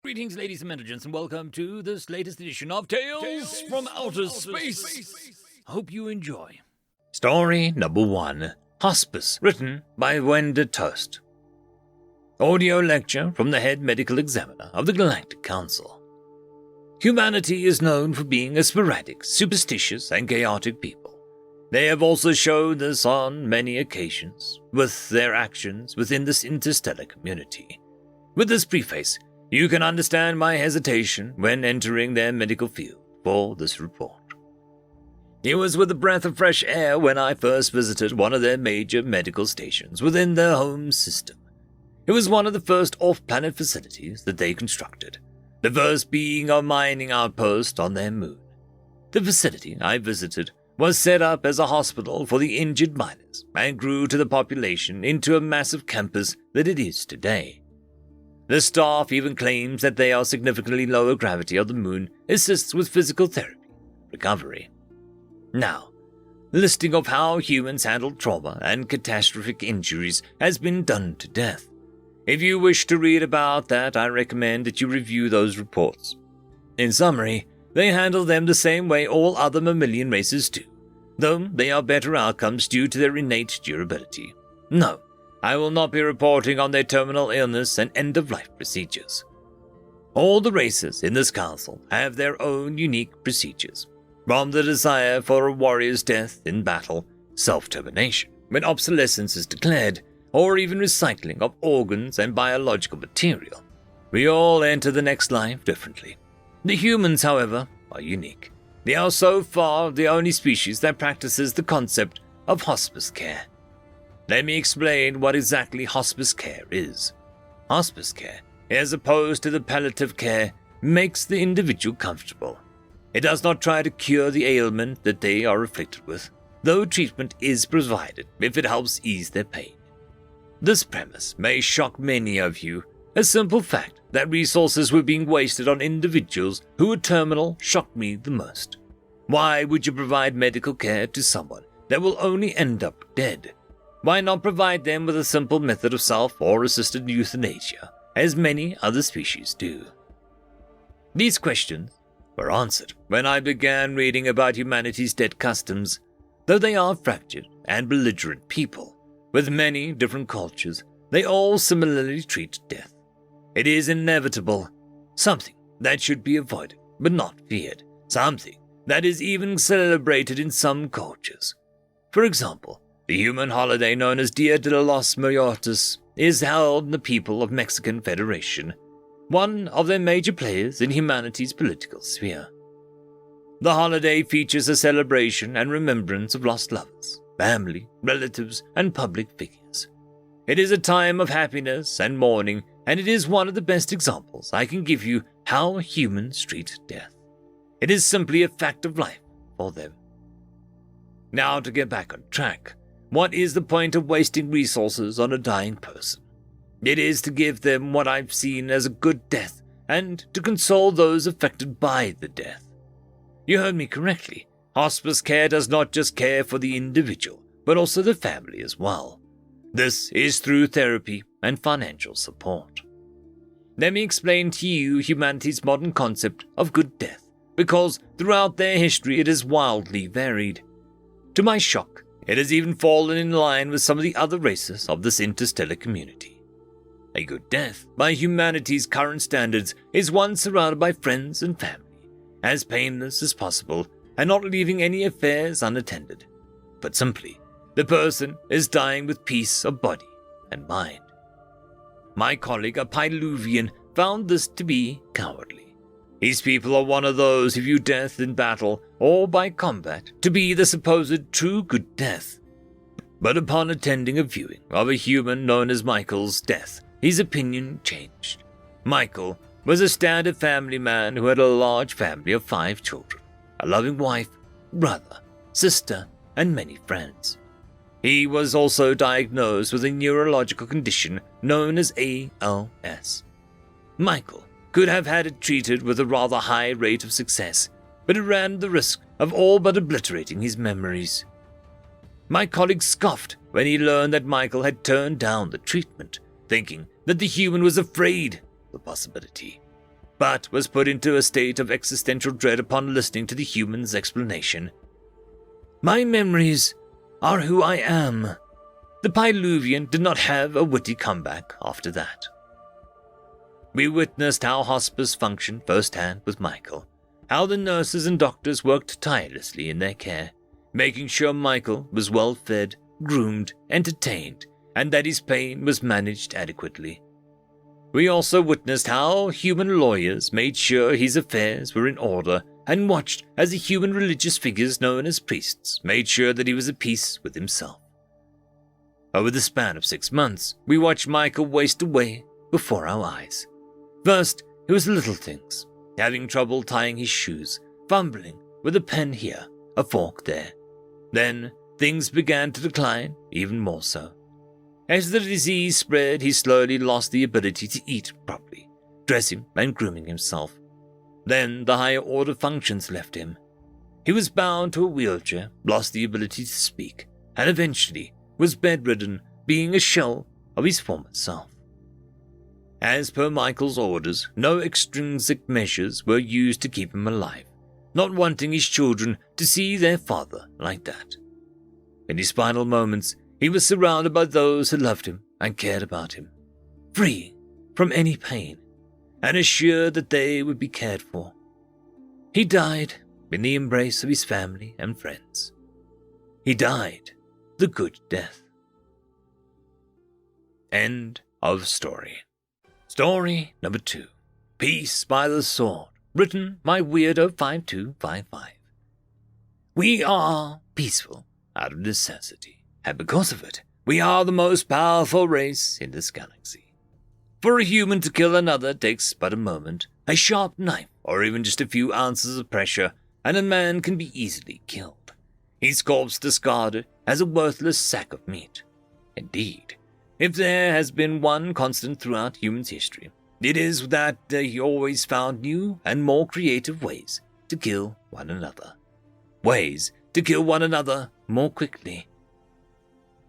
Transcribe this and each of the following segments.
Greetings, ladies and gentlemen, and welcome to this latest edition of Tales from Outer Space. I hope you enjoy. Story number 1, Hospice, written by Wenda Toast. Audio lecture from the head medical examiner of the Galactic Council. Humanity is known for being a sporadic, superstitious, and chaotic people. They have also shown this on many occasions with their actions within this interstellar community. With this preface, you can understand my hesitation when entering their medical field for this report. It was with a breath of fresh air when I first visited one of their major medical stations within their home system. It was one of the first off-planet facilities that they constructed, the first being a mining outpost on their moon. The facility I visited was set up as a hospital for the injured miners and grew to the population into a massive campus that it is today. The staff even claims that their significantly lower gravity of the moon assists with physical therapy recovery. Now, listing of how humans handle trauma and catastrophic injuries has been done to death. If you wish to read about that, I recommend that you review those reports. In summary, they handle them the same way all other mammalian races do, though they are better outcomes due to their innate durability. No, I will not be reporting on their terminal illness and end-of-life procedures. All the races in this council have their own unique procedures, from the desire for a warrior's death in battle, self-termination when obsolescence is declared, or even recycling of organs and biological material. We all enter the next life differently. The humans, however, are unique. They are so far the only species that practices the concept of hospice care. Let me explain what exactly hospice care is. Hospice care, as opposed to the palliative care, makes the individual comfortable. It does not try to cure the ailment that they are afflicted with, though treatment is provided if it helps ease their pain. This premise may shock many of you. A simple fact that resources were being wasted on individuals who were terminal shocked me the most. Why would you provide medical care to someone that will only end up dead? Why not provide them with a simple method of self or assisted euthanasia, as many other species do? These questions were answered when I began reading about humanity's dead customs. Though they are fractured and belligerent people, with many different cultures, they all similarly treat death. It is inevitable, something that should be avoided but not feared, something that is even celebrated in some cultures. For example, the human holiday known as Dia de los Muertos is held in the people of Mexican Federation, one of their major players in humanity's political sphere. The holiday features a celebration and remembrance of lost lovers, family, relatives, and public figures. It is a time of happiness and mourning, and it is one of the best examples I can give you how humans treat death. It is simply a fact of life for them. Now to get back on track. What is the point of wasting resources on a dying person? It is to give them what I've seen as a good death and to console those affected by the death. You heard me correctly. Hospice care does not just care for the individual, but also the family as well. This is through therapy and financial support. Let me explain to you humanity's modern concept of good death, because throughout their history it is wildly varied. To my shock, it has even fallen in line with some of the other races of this interstellar community. A good death, by humanity's current standards, is one surrounded by friends and family, as painless as possible, and not leaving any affairs unattended. But simply, the person is dying with peace of body and mind. My colleague, a Pyluvian, found this to be cowardly. These people are one of those who view death in battle or by combat to be the supposed true good death. But upon attending a viewing of a human known as Michael's death, his opinion changed. Michael was a standard family man who had a large family of 5 children, a loving wife, brother, sister, and many friends. He was also diagnosed with a neurological condition known as ALS. Michael could have had it treated with a rather high rate of success, but it ran the risk of all but obliterating his memories. My colleague scoffed when he learned that Michael had turned down the treatment, thinking that the human was afraid of the possibility. but was put into a state of existential dread upon listening to the human's explanation. My memories are who I am. The Pyluvian did not have a witty comeback after that. We witnessed how hospice functioned firsthand with Michael, how the nurses and doctors worked tirelessly in their care, making sure Michael was well fed, groomed, entertained, and that his pain was managed adequately. We also witnessed how human lawyers made sure his affairs were in order and watched as the human religious figures known as priests made sure that he was at peace with himself. Over the span of 6 months, we watched Michael waste away before our eyes. First, it was little things, having trouble tying his shoes, fumbling with a pen here, a fork there. Then, things began to decline even more so. As the disease spread, he slowly lost the ability to eat properly, dressing and grooming himself. Then the higher order functions left him. He was bound to a wheelchair, lost the ability to speak, and eventually was bedridden, being a shell of his former self. As per Michael's orders, no extrinsic measures were used to keep him alive, not wanting his children to see their father like that. In his final moments, he was surrounded by those who loved him and cared about him, free from any pain, and assured that they would be cared for. He died in the embrace of his family and friends. He died the good death. End of story. Story number 2. Peace by the Sword, written by Weirdo5255. We are peaceful out of necessity, and because of it, we are the most powerful race in this galaxy. For a human to kill another takes but a moment, a sharp knife, or even just a few ounces of pressure, and a man can be easily killed. His corpse discarded as a worthless sack of meat. Indeed, if there has been one constant throughout human history, it is that he always found new and more creative ways to kill one another. Ways to kill one another more quickly.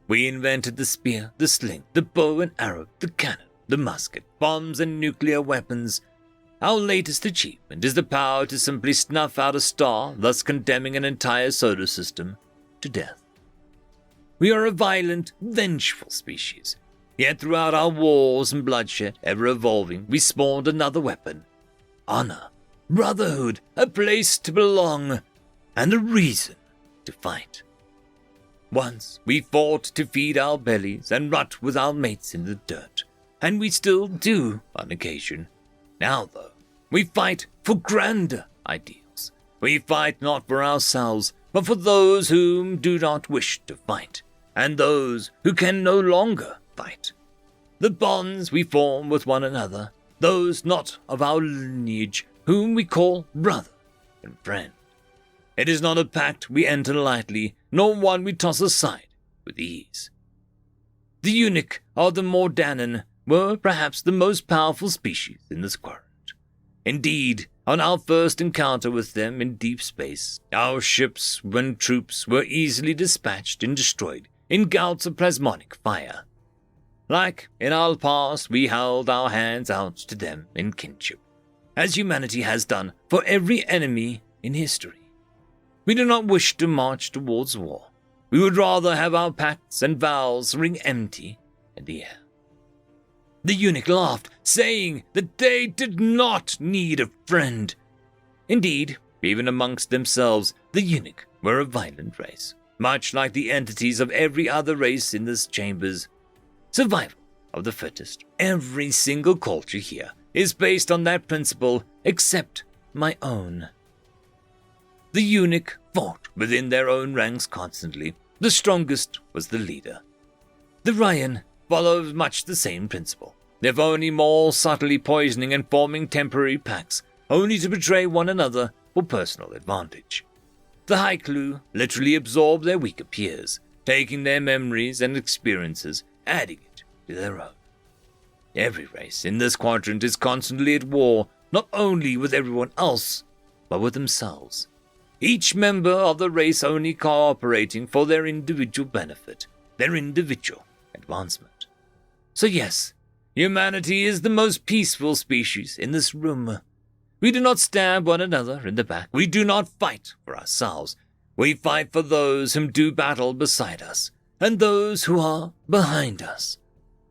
We invented the spear, the sling, the bow and arrow, the cannon, the musket, bombs and nuclear weapons. Our latest achievement is the power to simply snuff out a star, thus condemning an entire solar system to death. We are a violent, vengeful species, yet throughout our wars and bloodshed, ever evolving, we spawned another weapon. Honor, brotherhood, a place to belong, and a reason to fight. Once we fought to feed our bellies and rot with our mates in the dirt, and we still do on occasion. Now, though, we fight for grander ideals. We fight not for ourselves, but for those whom do not wish to fight, and those who can no longer fight. The bonds we form with one another, those not of our lineage, whom we call brother and friend. It is not a pact we enter lightly, nor one we toss aside with ease. The eunuch of the Mordanan were perhaps the most powerful species in this quadrant. Indeed, on our first encounter with them in deep space, our ships and troops were easily dispatched and destroyed in gouts of plasmonic fire. Like in our past, we held our hands out to them in kinship, as humanity has done for every enemy in history. We do not wish to march towards war. We would rather have our pacts and vows ring empty in the air. The eunuch laughed, saying that they did not need a friend. Indeed, even amongst themselves, the eunuch were a violent race, much like the entities of every other race in this chambers. Survival of the fittest. Every single culture here is based on that principle, except my own. The eunuch fought within their own ranks constantly. The strongest was the leader. The Ryan followed much the same principle, if only more subtly poisoning and forming temporary pacts, only to betray one another for personal advantage. The Haiklu literally absorbed their weaker peers, taking their memories and experiences, adding it to their own. Every race in this quadrant is constantly at war, not only with everyone else, but with themselves. Each member of the race only cooperating for their individual benefit, their individual advancement. So yes, humanity is the most peaceful species in this room, We do not stab one another in the back. We do not fight for ourselves. We fight for those whom do battle beside us, and those who are behind us.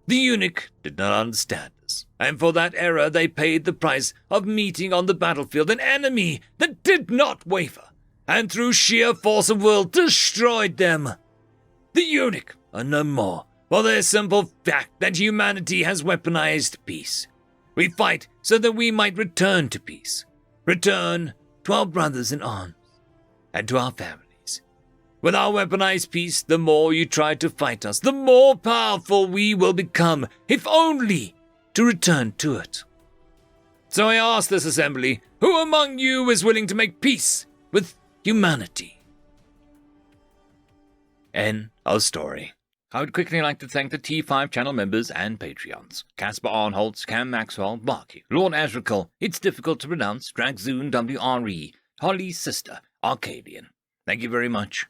The eunuch did not understand us, and for that error they paid the price of meeting on the battlefield an enemy that did not waver, and through sheer force of will destroyed them. The eunuch are no more, for the simple fact that humanity has weaponized peace. We fight so that we might return to peace, return to our brothers in arms, and to our families. With our weaponized peace, the more you try to fight us, the more powerful we will become, if only to return to it. So I ask this assembly, who among you is willing to make peace with humanity? End of story. I would quickly like to thank the T5 channel members and Patreons. Caspar Arnholtz, Cam Maxwell, Barky, Lord Azrakal, It's Difficult to Pronounce, Dragzoon WRE, Holly's Sister, Arcadian. Thank you very much.